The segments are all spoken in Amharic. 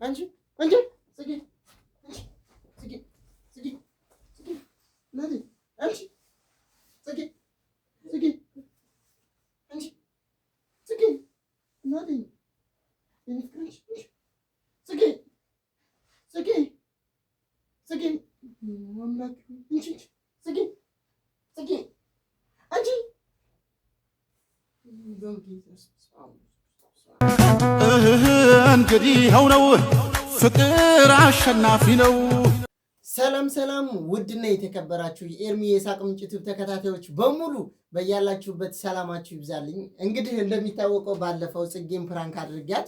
አንቺ አንቺ ጽጌ ጽጌ ጽጌ ጽጌ ናዲ አንቺ ጽጌ ጽጌ አንቺ ጽጌ ናዲ እንፍራሽ ጽጌ ጽጌ ጽጌ ወምላክ አንቺ ጽጌ ጽጌ አንቺ እንግዲህ ነው ፍቅር አሸናፊ ነው። ሰላም ሰላም፣ ውድና የተከበራችሁ የኤርሚ የሳቅ ምንጭ ዩቲዩብ ተከታታዮች በሙሉ በያላችሁበት ሰላማችሁ ይብዛልኝ። እንግዲህ እንደሚታወቀው ባለፈው ጽጌን ፕራንክ አድርጊያት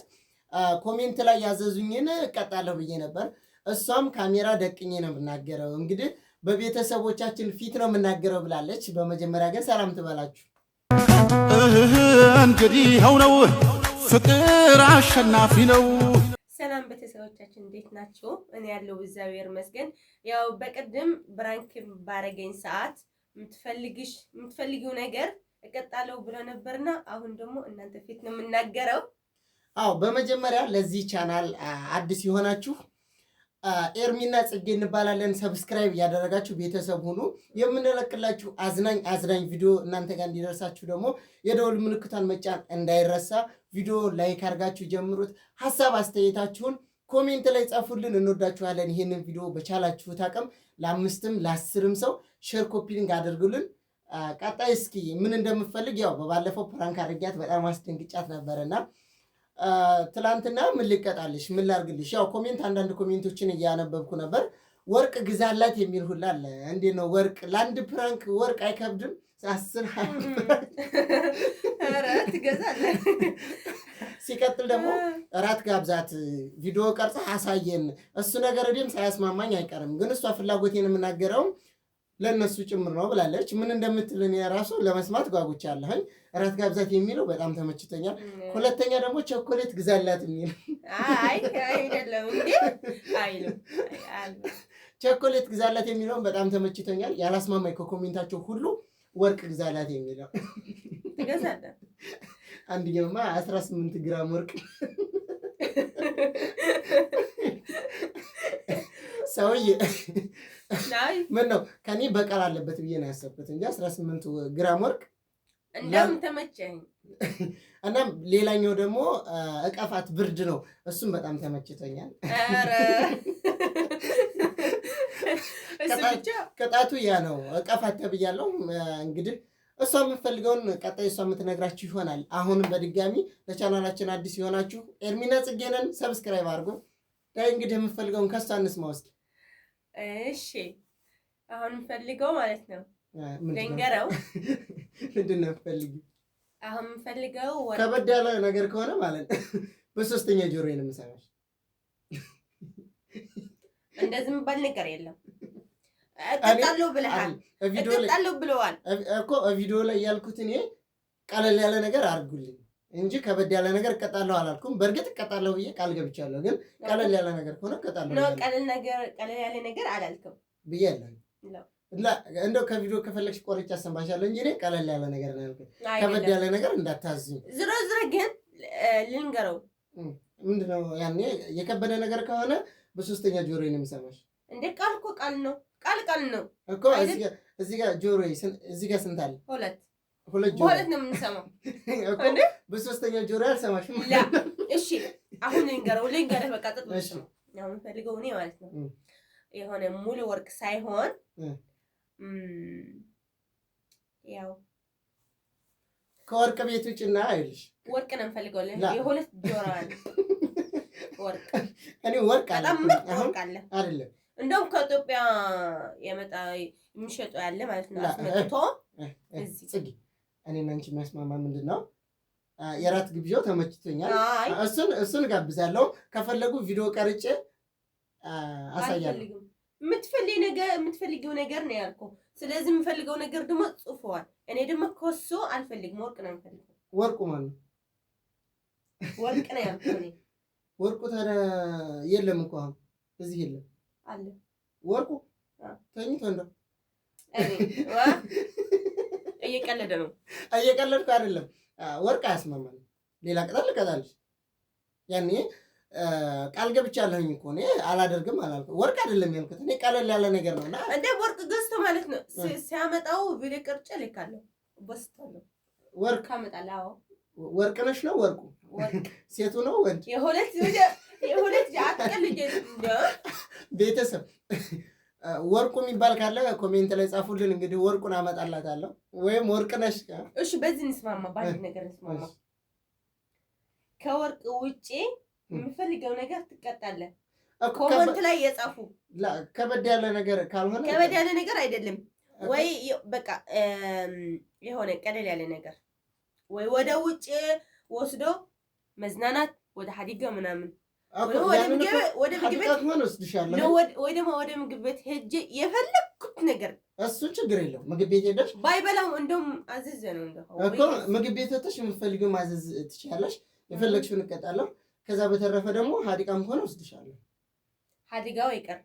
ኮሜንት ላይ ያዘዙኝን እቀጣለሁ ብዬ ነበር። እሷም ካሜራ ደቅኜ ነው የምናገረው፣ እንግዲህ በቤተሰቦቻችን ፊት ነው የምናገረው ብላለች። በመጀመሪያ ግን ሰላም ትበላችሁ። እንግዲህ ነው ፍቅር አሸናፊ ነው። ሰላም ቤተሰቦቻችን እንዴት ናችሁ? እኔ ያለው እግዚአብሔር ይመስገን። ያው በቀደም ብራንክ ባረገኝ ሰዓት የምትፈልጊው ነገር እቀጣለሁ ብሎ ነበርና አሁን ደግሞ እናንተ ፊት ነው የምናገረው። አዎ በመጀመሪያ ለዚህ ቻናል አዲስ የሆናችሁ ኤርሚና ጽጌ እንባላለን። ሰብስክራይብ ያደረጋችሁ ቤተሰብ ሁኑ። የምንለቅላችሁ አዝናኝ ቪዲዮ እናንተ ጋር እንዲደርሳችሁ ደግሞ የደወል ምልክቷን መጫን እንዳይረሳ። ቪዲዮ ላይክ አድርጋችሁ ጀምሩት። ሀሳብ አስተያየታችሁን ኮሜንት ላይ ጻፉልን። እንወዳችኋለን። ይህንን ቪዲዮ በቻላችሁት አቅም ለ5ም ለ10ም ሰው ሼር ኮፒሊንግ አድርጉልን። ቀጣይ እስኪ ምን እንደምፈልግ ያው በባለፈው ፕራንክ አድርጊያት በጣም አስደንግጫት ነበርና ትላንትና ምን ልቀጣልሽ ምን ላርግልሽ? ያው ኮሜንት አንዳንድ ኮሜንቶችን እያነበብኩ ነበር። ወርቅ ግዛላት የሚል ሁላ አለ። እንዴት ነው ወርቅ ለአንድ ፕራንክ ወርቅ አይከብድም? 10 አራት ትገዛለህ። ሲቀጥል ደግሞ እራት ጋብዛት ቪዲዮ ቀርጻ አሳየን። እሱ ነገር እኔም ሳያስማማኝ አይቀርም፣ ግን እሷ ፍላጎቴን የምናገረው ለነሱ ጭምር ነው ብላለች። ምን እንደምትልን የራሱ ለመስማት ጓጉቻለሁኝ። እራት ጋብዛት የሚለው በጣም ተመችቶኛል። ሁለተኛ ደግሞ ቸኮሌት ግዛላት የሚል አይደለም እንዴ? አይልም። ቸኮሌት ግዛላት የሚለውን በጣም ተመችቶኛል። ያላስማማኝ ከኮሜንታቸው ሁሉ ወርቅ ግዛላት የሚለው ትገዛለህ። አንድኛውማ 18 ግራም ወርቅ ሰውዬ ምን ነው ከኔ በቀል አለበት ብዬ ነው ያሰብኩት እንጂ 18 ግራም ወርቅ እንደውም ተመቸኝ። እና ሌላኛው ደግሞ እቀፋት ብርድ ነው፣ እሱም በጣም ተመችቶኛል። ኧረ ቅጣቱ ያ ነው፣ እቀፋት ተብያለሁ። እንግዲህ እሷ የምትፈልገውን ቀጣይ እሷ የምትነግራችሁ ይሆናል። አሁንም በድጋሚ ለቻናላችን አዲስ የሆናችሁ ኤርሚና ጽጌንን ሰብስክራይብ አድርጉ። እንግዲህ የምትፈልገውን ከሷ እንስማ ውስጥ። እሺ አሁን የምፈልገው ማለት ነው ልንገረው። ምንድን ነው የምትፈልጊው? አሁን የምፈልገው ከበድ ያለ ነገር ከሆነ ማለት ነው በሶስተኛ ጆሮዬን የምሰማሽ። እንደዚህ የሚባል ነገር የለም። እቀጣለሁ ብለሃል፣ እቀጣለሁ ብለዋል እኮ ቪዲዮ ላይ ያልኩት እኔ ቀለል ያለ ነገር አድርጉልኝ እንጂ ከበድ ያለ ነገር እቀጣለሁ አላልኩም። በእርግጥ እቀጣለሁ ብዬ ቃል ገብቻለሁ፣ ግን ቀለል ያለ ነገር ከሆነ እቀጣለሁ ነው። ቀለል ያለ ነገር አላልኩም ብያለሁ። እንደው ከቪዲዮ ከፈለግሽ ቆርጬ አሰማሻለሁ እንጂ እኔ ቀለል ያለ ነገር ነው ያልኩት። ከበድ ያለ ነገር እንዳታዝኝ። ዝሮ ግን ልንገረው ምንድነው ያኔ የከበደ ነገር ከሆነ በሶስተኛ ጆሮዬ ነው የምሰማሽ። እንደ ቃል እኮ ቃል ነው፣ ቃል ነው እኮ። እዚህ ጋር ጆሮዬ እዚህ ጋር ስንት አለ? ሁለት ነው የምንሰማው እኮ። በሶስተኛ ጆሮ አልሰማሽም። እሺ አሁን ልንገርህ በቃ ጥጥሽ ነው ያው የምፈልገው እኔ ማለት ነው። የሆነ ሙሉ ወርቅ ሳይሆን ያው ከወርቅ ቤት ውጭና አይልሽ ወርቅ ነው የምፈልገው። የሁለት ጆሮ አለ ወርቅ። እኔ ወርቅ አለ ወርቅ አለ አይደለም፣ እንደውም ከኢትዮጵያ የመጣ የሚሸጠው ያለ ማለት ነው። አስመጥቶ ጽጌ እኔና አንቺ የሚያስማማ ምንድን ነው? የራት ግብዣው ተመችቶኛል። እሱን ጋብዛለሁ። ከፈለጉ ቪዲዮ ቀርጬ አሳያለሁ። የምትፈልጊው ነገር ነው ያልኩህ። ስለዚህ የምፈልገው ነገር ደግሞ ጽፈዋል። እኔ ደግሞ ኮሶ አልፈልግም፣ ወርቅ ነው የምፈልገው። ወርቁ ማለት ነው ወርቅ ነው ያልኩህ እኔ። ወርቁ ታዲያ የለም እኮ አሁን እዚህ የለም አለ ወርቁ። ተኝቶ እንደው እየቀለደ ነው። እየቀለድኩ አይደለም። ወርቅ አያስማማም። ሌላ ቅጠል ልቀጣልሽ። ያኔ ቃል ገብቻለሁኝ እኮ እኔ አላደርግም አላልኩም። ወርቅ አይደለም ያልኩት እኔ ቀለል ያለ ነገር ነውና እንደ ወርቅ ገዝቶ ማለት ነው ሲያመጣው ቪዲዮ ቅርጭ ልካለሁ በስታለሁ ወርቅ አመጣለሁ። ወርቅ ነሽ ነው ወርቁ ሴቱ ነው ወንድ የሁለት አትቀልጅ እንደ ቤተሰብ ወርቁ የሚባል ካለ ኮሜንት ላይ ጻፉልን። እንግዲህ ወርቁን አመጣላታለሁ ወይም ወርቅ ነሽ። እሺ በዚህ እንስማማ፣ ባንድ ነገር እንስማማ። ከወርቅ ውጪ የምፈልገው ነገር ትቀጣለህ። ኮሜንት ላይ የጻፉ ከበድ ያለ ነገር ካልሆነ ከበድ ያለ ነገር አይደለም ወይ በቃ የሆነ ቀለል ያለ ነገር ወይ ወደ ውጪ ወስዶ መዝናናት ወደ ሐዲጋ ምናምን ወደ ምግብ ቤት ሆነ ወስድሻለሁ ወይ ደግሞ ወደ ምግብ ቤት ሄጄ የፈለኩት ነገር እሱ ችግር የለውም። ምግብ ቤት ሄደሽ ባይበላው እንደውም አዝዘ ነው እኮ ምግብ ቤት ሄደሽ የምትፈልጊው ማዘዝ ትችያለሽ። የፈለግሽውን እቀጣለሁ። ከዛ በተረፈ ደግሞ ሐዲቃም ሆነ ወስድሻለሁ። ሐዲጋው ይቀር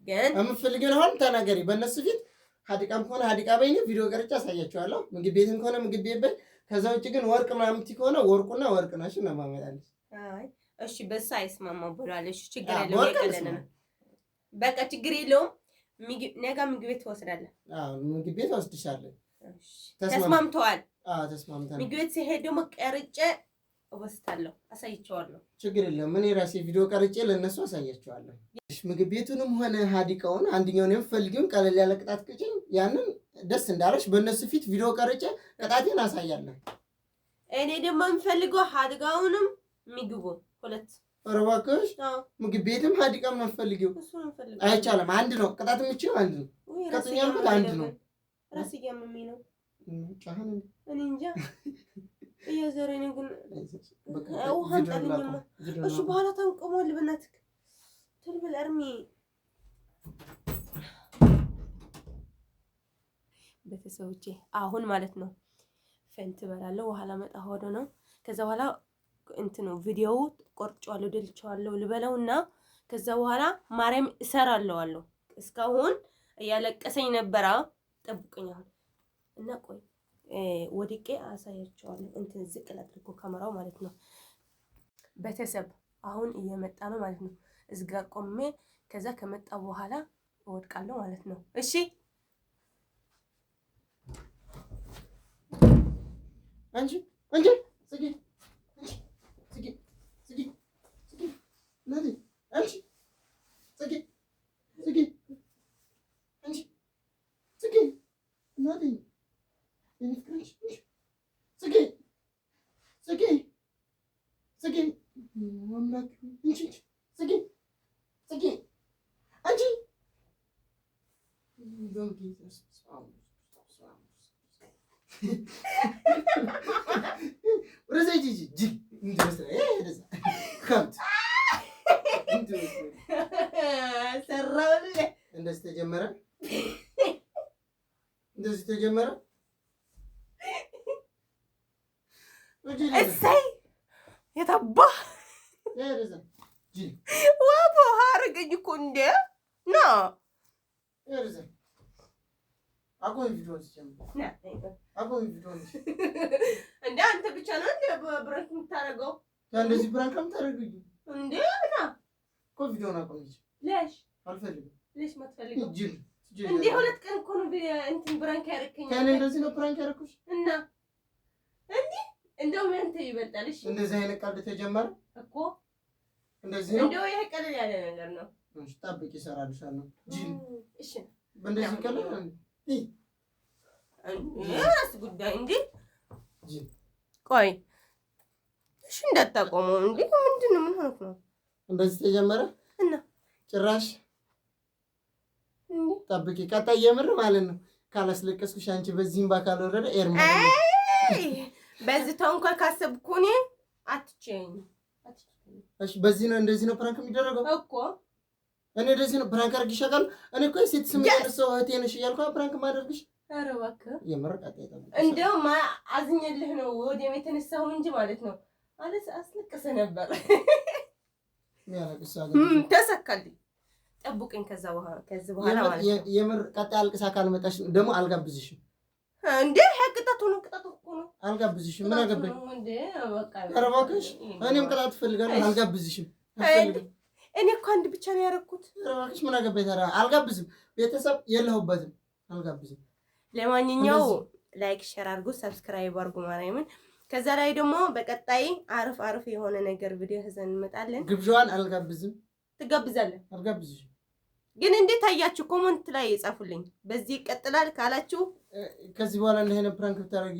ግን የምትፈልጊውን አሁን ተናገሪ በእነሱ ፊት። ሐዲቃም ሆነ ሐዲቃ በይኝ ቪዲዮ ቀርጬ አሳያቸዋለሁ። ምግብ ቤትም ከሆነ ምግብ ቤት በይ። ከዛ ውጭ ግን ወርቅ ምናምን ከሆነ ወርቁና ወርቅ ነሽ ነው ማመጣለሽ። አይ እሺ በሳ አይስማማም ብሏል። እሺ ችግር የለውም ይቀለና በቃ ችግር የለውም። ነገ ምግብ ቤት ትወስዳለህ። አዎ ምግብ ቤት ወስድሻለሁ። እሺ ተስማምተዋል። አዎ ተስማምተናል። ምግብ ቤት ሲሄድ ደግሞ ቀርጬ ወስታለሁ፣ አሳይቼዋለሁ። ችግር የለም። እኔ ራሴ ቪዲዮ ቀርጬ ለነሱ አሳያቸዋለሁ። ምግብ ቤቱንም ሆነ ሐዲቃውን አንደኛውን የምፈልጊውን ቀለል ያለ ቅጣት ቅጭኝ። ያንን ደስ እንዳለሽ በእነሱ ፊት ቪዲዮ ቀርጬ ቅጣቴን አሳያለሁ። እኔ ደግሞ የምፈልገው ሐዲጋውንም ምግቡን ሁለት። ኧረ እባክሽ ምግብ ቤትም ሐዲቃም ነው የምፈልጊው። አይቻልም። አንድ ነው ቅጣት የምችለው አንድ ነው። ቅጥኛ ያልኩት አንድ ነው። ራስ እያመመኝ ነው። ጫህን እኔ እንጃ እያዘረኝ ነው ግን ውሃ አንጣልኝማ። እሺ በኋላ ታንቀሟል። በእናትህ ቶሎ በል እርሜ። ቤተሰቦቼ አሁን ማለት ነው ፈንት እበላለሁ። በኋላ መጣ ሆዶ ነው። ከዛ በኋላ እንትኑ ቪዲዮው ቆርጬዋለሁ፣ ደልቼዋለሁ ልበለውና ከዛ በኋላ ማርያም እሰራለሁ። እስካሁን እያለቀሰኝ ነበረ። ጠብቁኝ አሁን እና ቆይ ወድቄ አሳያቸዋለሁ። እንትን ዝቅ አድርጎ ካሜራው ማለት ነው። ቤተሰብ አሁን እየመጣ ነው ማለት ነው። እዚህ ጋር ቆሜ ከዛ ከመጣ በኋላ እወድቃለሁ ማለት ነው። እሺ አንቺ ጽጌ ናዲ አንቺ ጽጌ አንቺ ጽጌ ናዲ አምላክ እንጂ ጽጌ አንቺ እንደዚህ ተጀመረ። እሰይ የታባ ዋቦ አረገኝ እኮ እንደ ና እንደ አንተ ብቻ ነው እንደ ብራንክ የምታደርገው? እንደዚህ ብራንክ የምታደርገው እንደ ና እኮ ቪዲዮውን አቆምሽ። ለሽ አልፈልግም። ለሽ ማትፈልገው እንደ ሁለት ቀን እኮ ነው እንትን ብራንክ ያደረከኝ። ከኔ እንደዚህ ነው ብራንክ ያደረኩሽ እና እንዴ እንደውም አንተ ይበልጣል። እሺ እንደዚህ አይነት ቀልድ ተጀመረ እኮ እንደዚህ ነው። እንደው ይሄ ቀለል ያለ ነገር ነው። እሺ ጠብቂ፣ እሰራልሻለሁ። ጂል እሺ በእንደዚህ ቀለል ራስ ጉዳይ እንዴ ጂል ቆይ እሺ እንዳታቆመው እንዴ ምንድን ነው? ምን ሆነክ ነው? እንደዚህ ተጀመረ እና ጭራሽ ጠብቂ፣ ቀጣይ የምር ማለት ነው። ካላስለቀስኩሽ አንቺ በዚህም ባካል ወረደ ኤርማ በዚህ ተንኮል ካሰብኩ እኔ አትችይኝ። እሺ በዚህ ነው እንደዚህ ነው ፕራንክ የሚደረገው እኮ እኔ እንደዚህ ነው ፕራንክ አድርግሻለሁ። እኔ እኮ ሴት ስም ሰው እህቴ ነሽ እያልኩ ፕራንክ ማድረግሽ። ኧረ እባክህ የምር ቀጣይ ጠብቂ። እንደውም አዝኜልህ ነው ወደ ቤት የተነሳሁ እንጂ ማለት ነው ማለት አስለቅሰህ ነበር። ተሰካልኝ። ጠብቁኝ። ከዛ በኋላ ማለት ነው የምር ቀጣይ አልቅሳ ካልመጣሽ ደግሞ አልጋብዝሽም። እንዴ ቅጣቱ ነው እኮ ነው። አልጋብዝሽም። ምን አገባኝ እንዴ በቃ ኧረ እባክሽ እኔም ቅጣት እፈልጋለሁ። አልጋብዝሽም። እኔ እኮ አንድ ብቻ ነው ያደረኩት። እባክሽ ምን አገባኝ ታዲያ? አልጋብዝም። ቤተሰብ የለሁበትም፣ አልጋብዝም። ለማንኛውም ላይክ ሼር አድርጉ፣ ሰብስክራይብ አድርጉ ማርያምን። ከዛ ላይ ደግሞ በቀጣይ አሪፍ የሆነ ነገር ቪዲዮ ይዘን እንመጣለን። ግብዣዋን አልጋብዝም። ትጋብዛለህ? አልጋብዝሽም። ግን እንዴት አያችሁ? ኮሜንት ላይ ጻፉልኝ። በዚህ ይቀጥላል ካላችሁ ከዚህ በኋላ እንደ አይነት ፕራንክ ብታረጊ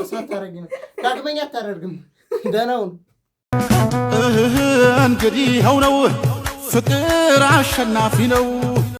ሳታረጊ ነው። ዳግመኛ አታደርግም። ደህናውን እንግዲህ ነው ፍቅር አሸናፊ ነው።